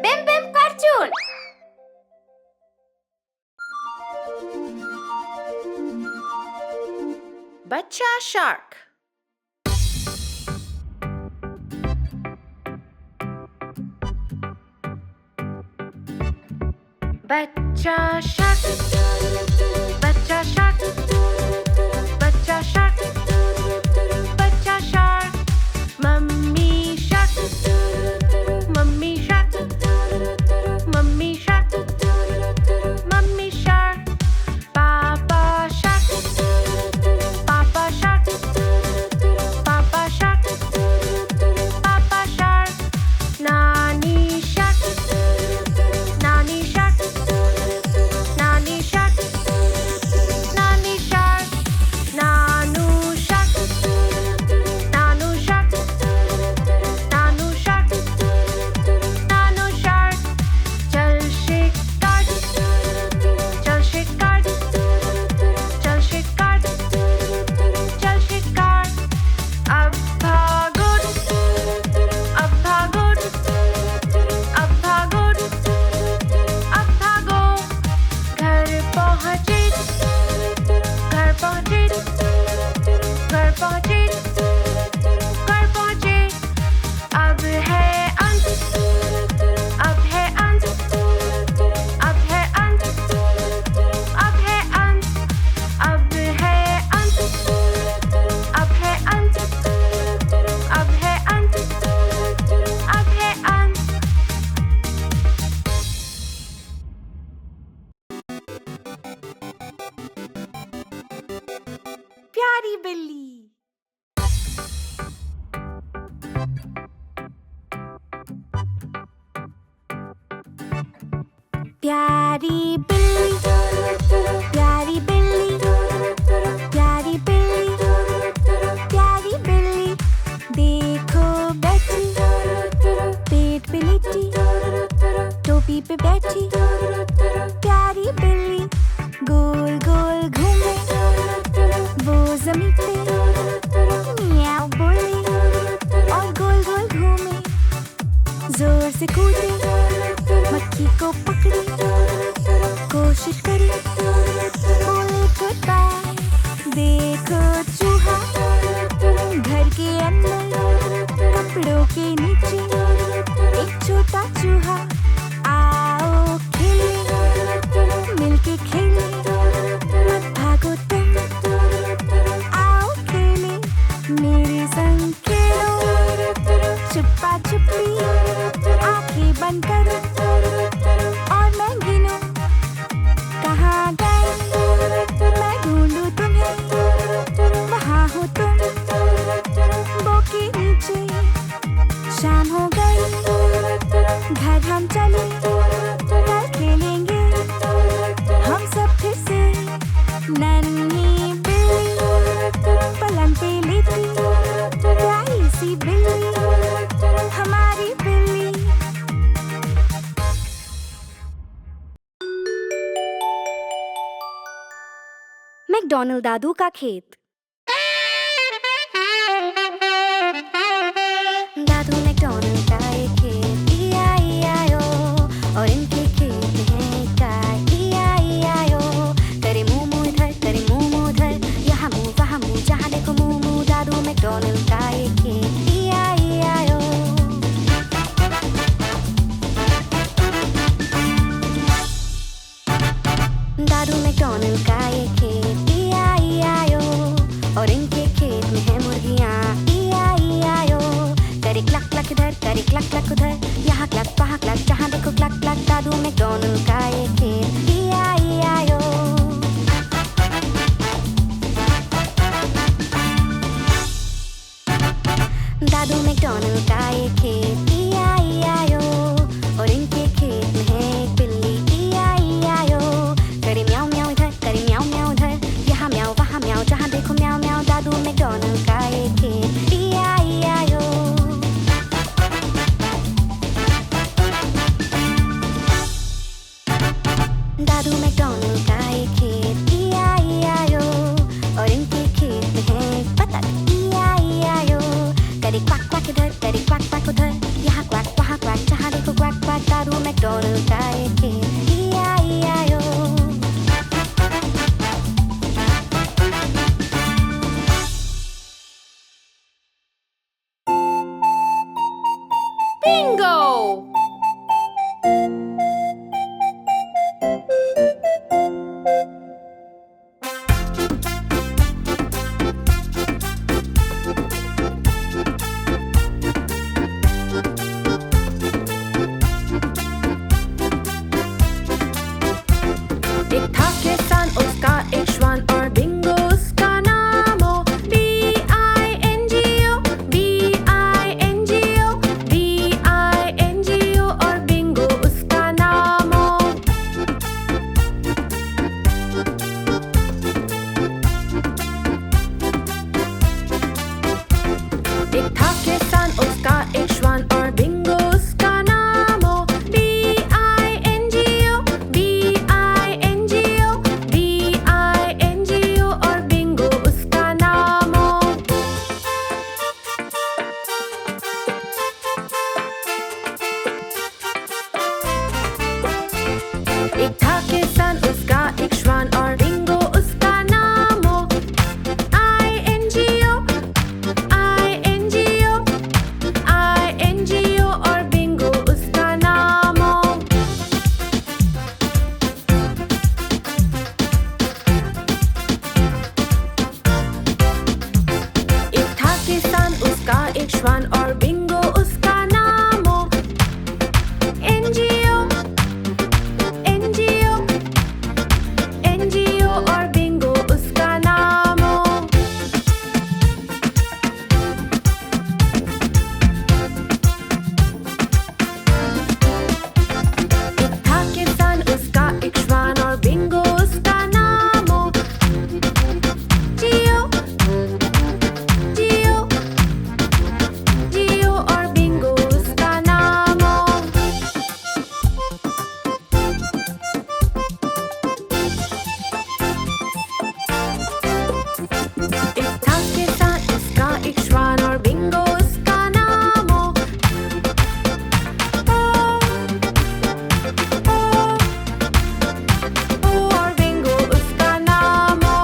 Bim Bim Cartoon. Bachcha Shark. Bachcha Shark. Bachcha Shark. Bachcha Shark. Bachcha Shark. Mummy Shark. Mummy Shark. Mummy Shark. Mummy Shark. Papa Shark. Papa Shark. Papa Shark. Papa Shark. Nani Shark. Nani Shark. Nani Shark. Nani Shark. Nanu Shark. Nanu Shark. Nanu Shark. Nanu Shark. Chal shikar. Chal shikar. Chal shikar. Chal shikar. Ab bhagod. Ab bhagod. Ab bhagod. अब भागो घर पहुंचे घर पहुंचे घर पहुंचे घर पहुंचे अब है अंत अब है अंत अब है अंत अब है अंत अब है अंत अब है अंत अब है अंत अब है अंत प्यारी बिल्ली प्यारी बिल्ली प्यारी बिल्ली प्यारी बिल्ली प्यारी बिल्ली देखो बैठी पेट पे लेटी टोपी पे बैठी प्यारी बिल्ली गोल गोल घूमे वो जमीन पे मियाओ बोले और गोल गोल घूमे जोर से कूदे मक्खी को पकड़े कोशिश करे बोले गुड बाय देखो चूहा घर के अंदर कपड़ों के नीचे एक छोटा चूहा आओ खेले मिलके खेले मत भागो तुम आओ खेले मेरे संग खेलो छुपा छुपी आंखें बंद करो और मैं गिनूं कहाँ गए मैं ढूंढूं तुम्हें वहाँ हो तुम वो के नीचे शाम हो गई घर हम चले कल खेलेंगे हम सब फिर से नन्ही बिल्ली पलंग पे लेटी प्यारी सी बिल्ली हमारी बिल्ली मैकडॉनल्ड दादू का खेत दादू मैकडॉनल्ड का एक खेत E-I-E-I-O और इनके खेत में है गाय E-I-E-I-O करे मुंह मुंह इधर करे मुंह मुंह उधर यहाँ मुंह वहाँ मुंह जहाँ देखो मुंह मुंह दादू मैकडॉनल्ड का एक खेत E-I-E-I-O दादू मैकडॉनल्ड का एक खेत E-I-E-I-O और इनके खेत में है मुर्गियाँ E-I-E-I-O करे क्लक क्लक इधर करे क्लक क्लक उधर यहाँ क्लक वहाँ क्लक जहाँ देखो क्लक क्लक दादू मैकडॉनल्ड का एक खेत E-I-E-I-O दादू मैकडॉनल्ड का एक खेत E-I-E-I-O और इनके खेत में है एक बिल्ली E-I-E-I-O करे म्याऊ म्याऊ इधर करे म्याऊ म्याऊ उधर यहाँ म्याऊ वहाँ म्याऊ जहाँ देखो म्याऊ म्याऊ दादू मैकडॉनल्ड का एक खेत E-I-E-I-O दादू मैकडॉनल्ड का एक खेत E-I-E-I-O और इनके खेत में है एक बतख E-I-E-I-O करे क्वाक क्वाक इधर उधर, करे क्वैक क्वैक उधर, यहाँ क्वैक वहाँ क्वैक, जहाँ देखो क्वैक क्वैक, दारू मैकडॉनल्ड का ये खेल, E-I-E-I-O. Bingo! एक था किसान, उसका एक श्वान और बिंगो उसका नाम हो, B-I-N-G-O, B-I-N-G-O, B-I-N-G-O और बिंगो उसका नाम हो. एक था किसान, उसका एक श्वान और बिंगो उसका नाम हो, B-I-N-G-O, B-I-N-G-O, B-I-N-G-O और बिंगो उसका नाम हो. एक था किसान, उसका एक श्वान और बिंगो उसका नाम हो, I-N-G-O, I-N-G-O, I-N-G-O और बिंगो उसका नाम हो. एक था किसान, उसका एक श्वान और बिंगो उसका नाम हो, N-G-O, N-G-O, N-G-O और बिंगो उसका नाम हो. एक था किसान, उसका एक श्वान और बिंगो उसका नाम हो, G-O, G-O, G-O और बिंगो उसका नाम हो. एक था किसान, उसका एक श्वान और बिंगो उसका नाम हो, O और बिंगो उसका नाम हो.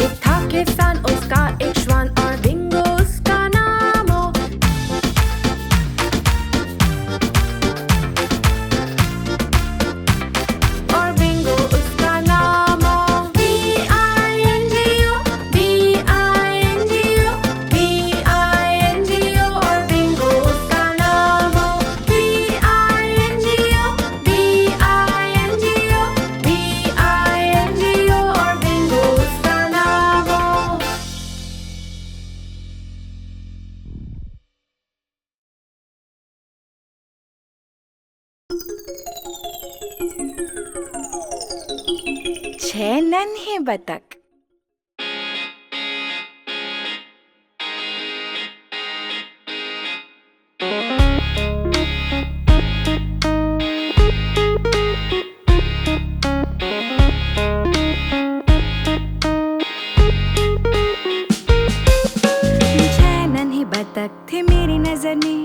एक था किसान, उसका एक श्वान और बिंगो उसका नाम हो, और बिंगो उसका नाम हो. B-I-N-G-O, B-I-N-G-O, B-I-N-G-O और बिंगो उसका नाम हो, B-I-N-G-O, B-I-N-G-O, B-I-N-G-O और बिंगो उसका नाम हो. छह नन्हे बतख. छह नन्हे बतख थे मेरी नजर में,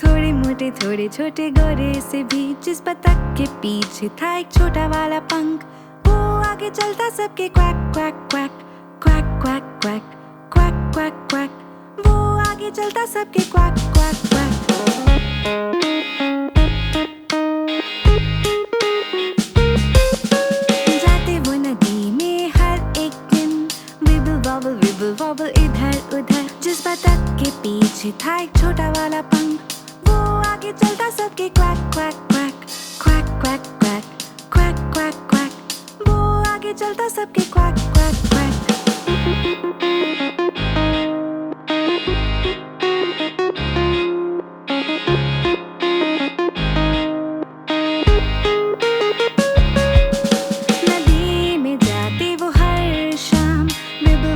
थोड़े मोटे थोड़े छोटे गोरे से भी. जिस बतख के पीछे था एक छोटा वाला पंख, वो आगे चलता सबके quack quack quack, quack quack quack, quack quack quack. वो आगे चलता सबके क्वैक क्वैक क्वैक. जाते वो नदी में हर एक दिन, विबल वॉबल इधर उधर. जिस बतख के पीछे था एक छोटा वाला पंख, वो आगे चलता सबके quack quack quack, quack quack quack, quack quack quack. वो आगे चलता सबके क्वैक क्वैक क्वैक. नदी में जाते वो हर शाम, विबल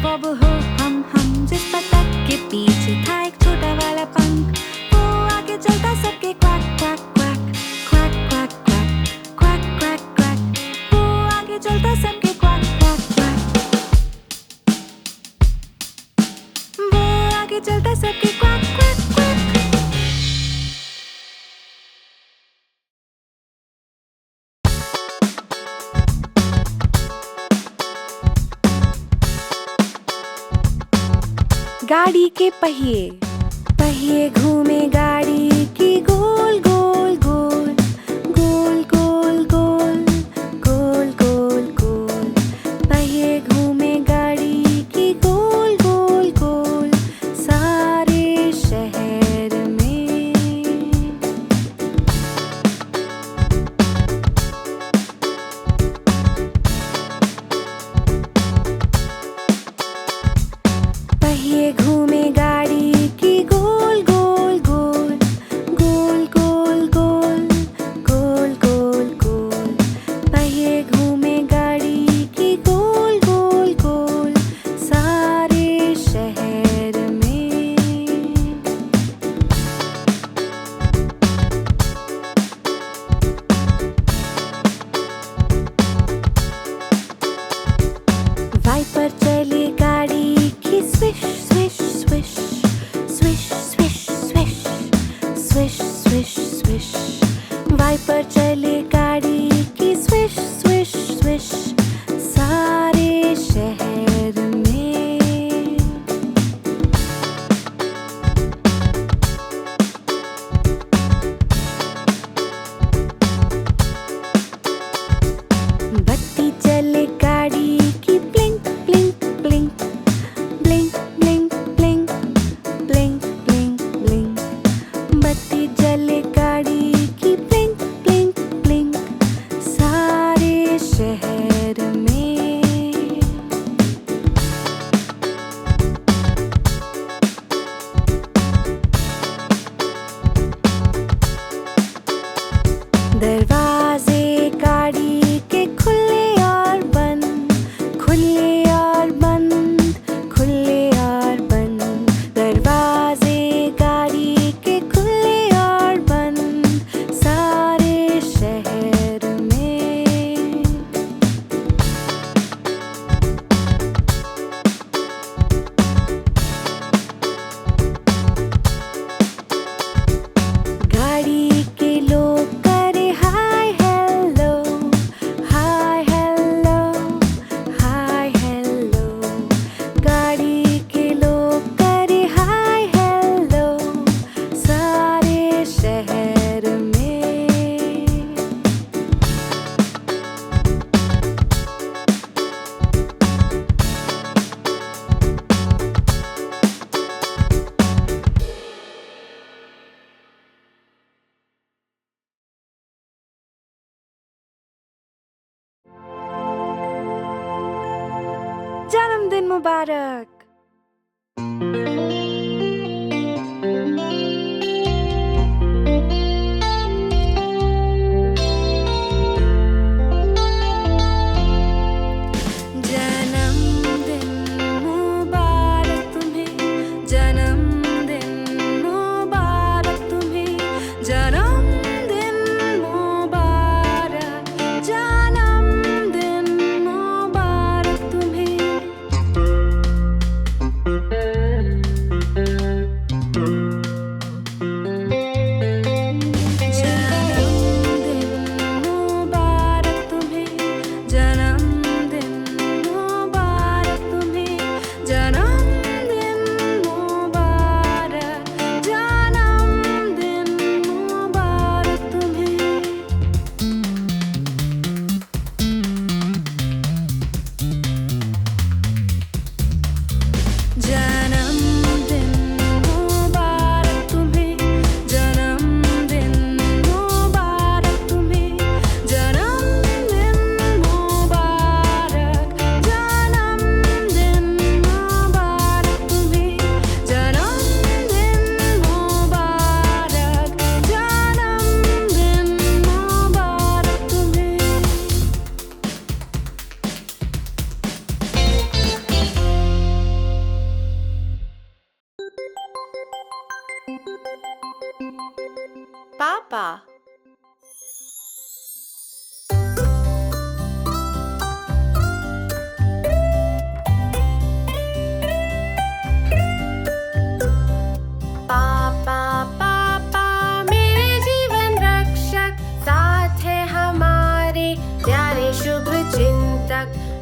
वॉबल हो हम. जिस बतख के पीछे था एक छोटा वाला पंख, वो आगे चलता सबके quack quack quack, quack quack quack, quack quack quack. सबके क्वाक क्वाक क्वाक। गाड़ी के पहिए, पहिए घूमे गाड़ी की गोल गोल गोल गोल गोल गोल गोल गोल गोल। पहिए घूमे गाड़ी की गोल गोल गोल सारे शहर में। पहिए घूमे गाड़ी की गोल गोल गोल गोल गोल गोल गोल गोल गोल। पहिए घूमे गाड़ी की गोल गोल गोल सारे शहर में। वाइपर चली गाड़ी की swish swish swish swish swish swish swish swish swish. Wiper चली गाड़ी की स्विश स्विश स्विश सारे शहर में। बत्ती चले गाड़ी की blink blink blink blink blink blink blink blink blink. बत्ती जले गाड़ी की ब्लिंक ब्लिंक ब्लिंक सारे शहर में। दरवाजे गाड़ी के खुले और बंद, खुले और बंद, खुले और बंद। दरवाजे गाड़ी के खुले और बंद सारे शहर में। गाड़ी के लोग करे hi hello hi hello hi hello. गाड़ी के लोग करे हाय हेलो सारे शहर में। जन्मदिन मुबारक। जन्मदिन मुबारक तुम्हें, जन्मदिन मुबारक तुम्हें, जन्मदिन मुबारक, जन्मदिन मुबारक तुम्हें।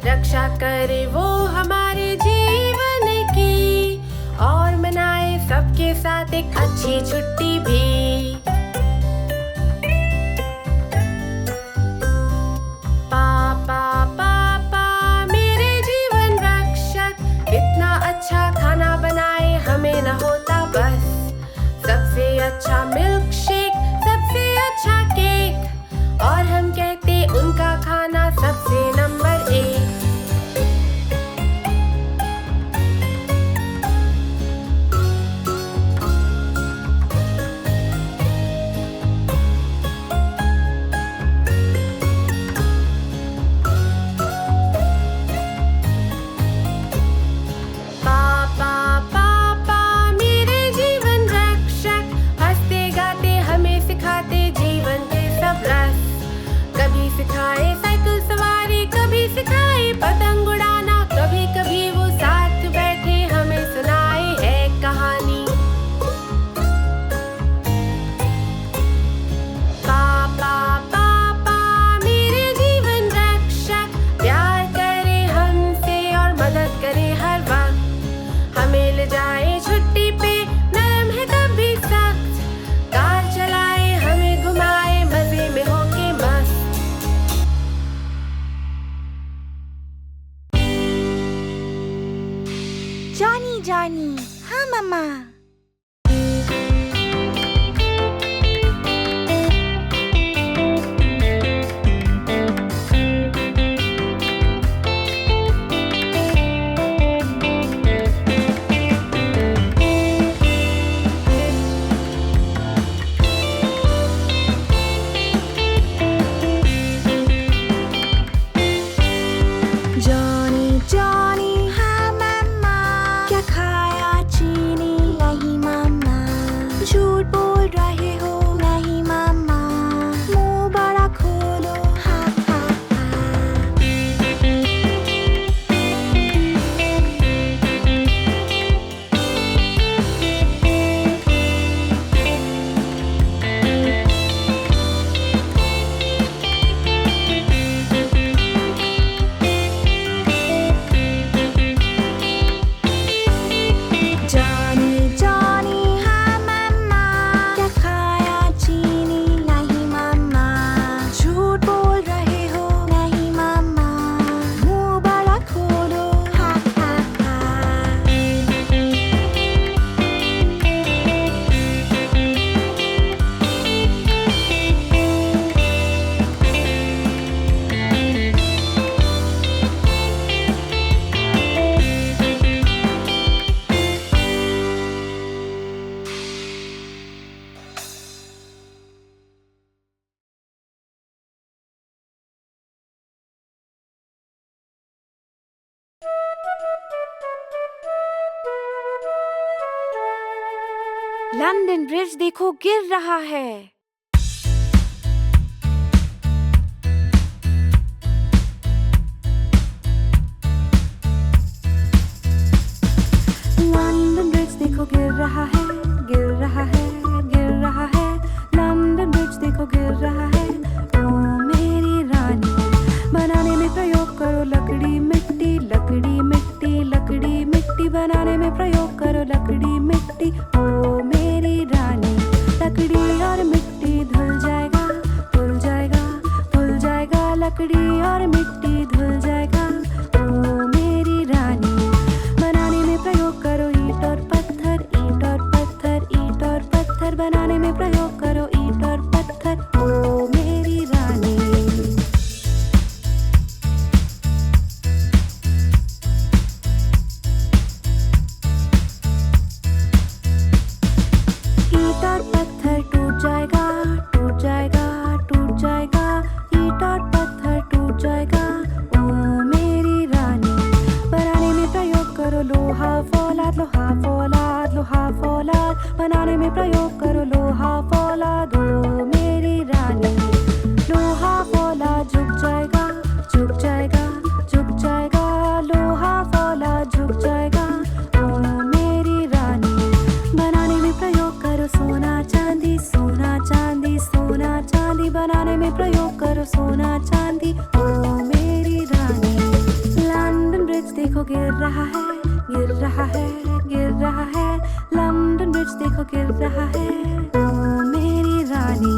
रक्षा करे वो हमारे जीवन की, और मनाए सबके साथ एक अच्छी छुट्टी भी। पापा पापा मेरे जीवन रक्षक, कितना अच्छा खाना बनाए हमें न होता बस। सबसे अच्छा मिल्क शेक, सबसे अच्छा केक, और हम कहते उनका खाना सबसे नंबर 1। सिखाए साइकिल सवारी, कभी सिखाए पतंग उड़ाना, कभी कभी वो साथ बैठे हमें सुनाए है कहानी। पापा पापा मेरे जीवन रक्षक, प्यार करे हमसे और मदद करे हर वक्त। हमें ले जाए छुट्टी पे, नरम है तब भी सख्त, कार चलाए हमें घुमाए मजे में होके मस्त। जॉनी जॉनी, हाँ मम्मा। जॉनी जॉनी, हाँ मम्मा। क्या खाया चीनी? नहीं मम्मा। झूठ बोल रहे हो? नहीं मम्मा। मुंह बड़ा खोलो, हाँ हाँ हाँ। जॉनी जॉनी, हाँ मम्मा। क्या खाया चीनी? नहीं मम्मा। झूठ बोल रहे हो? नहीं मम्मा। मुंह बड़ा खोलो, हाँ हाँ हाँ। लंदन ब्रिज देखो गिर रहा है। लंदन ब्रिज देखो गिर रहा है, गिर रहा है, गिर रहा है। लंदन ब्रिज देखो गिर रहा है। ओ मेरी रानी, बनाने में प्रयोग करो लकड़ी मिट्टी, लकड़ी मिट्टी, लकड़ी मिट्टी, बनाने में प्रयोग करो लकड़ी मिट्टी। ओ मेरी रानी, लकड़ी और मिट्टी धुल जाएगा, धुल जाएगा, धुल जाएगा, लकड़ी और मिट्टी धुल जाएगा। ओ मेरी रानी, बनाने में प्रयोग करो ईंट और पत्थर, ईंट और पत्थर, ईंट और पत्थर, बनाने में प्रयोग करो ईंट और पत्थर। ओ मेरी रानी। ईंट और पत्थर टूट जाएगा, टूट जाएगा, टूट जाएगा, ईंट और पत्थर टूट जाएगा। ओ मेरी रानी, फिर रहा है ओ मेरी रानी।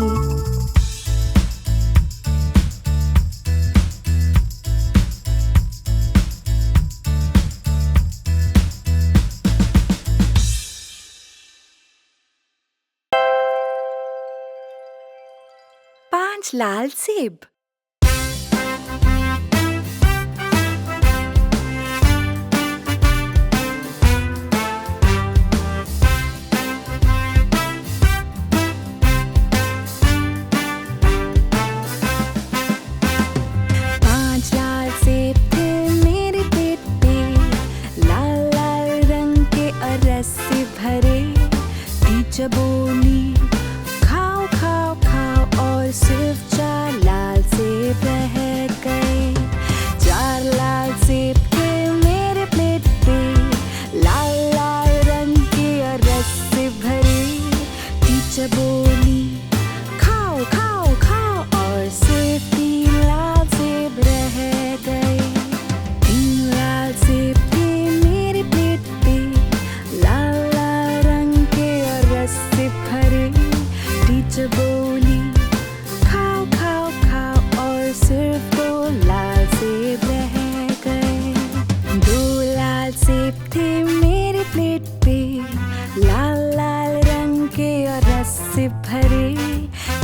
पांच लाल सेब। पांच लाल सेब थे मेरे पेट पे, लाल लाल रंग के और रस से भरे। टीचर बोली खाओ खाओ खाओ और सिर्फ चार लाल सेब रह गए। चार लाल सेब थे मेरे प्लेट पे, लाल लाल रंग के और रस से भरे। टीचर बोली खाओ खाओ खाओ और सिर्फ तीन लाल सेब रह गए। तीन लाल सेब थे मेरे प्लेट पे, लाल लाल रंग के और रस से भरे। टीचर बोली खाओ खाओ खाओ और सिर्फ दो लाल सेब रह गए। दो लाल सेब थे मेरे प्लेट पे, लाल लाल रंग के और रस से भरे।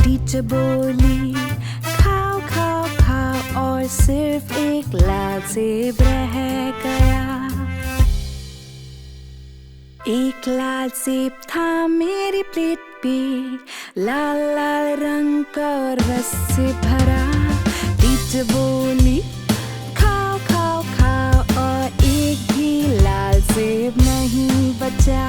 टीचर बोली खाओ खाओ खाओ और सिर्फ एक लाल सेब रह गया। एक लाल सेब था मेरी प्लेट पे, लाल लाल रंग का और रस से भरा। टीचर बोली खाओ खाओ खाओ और एक भी लाल सेब नहीं बचा।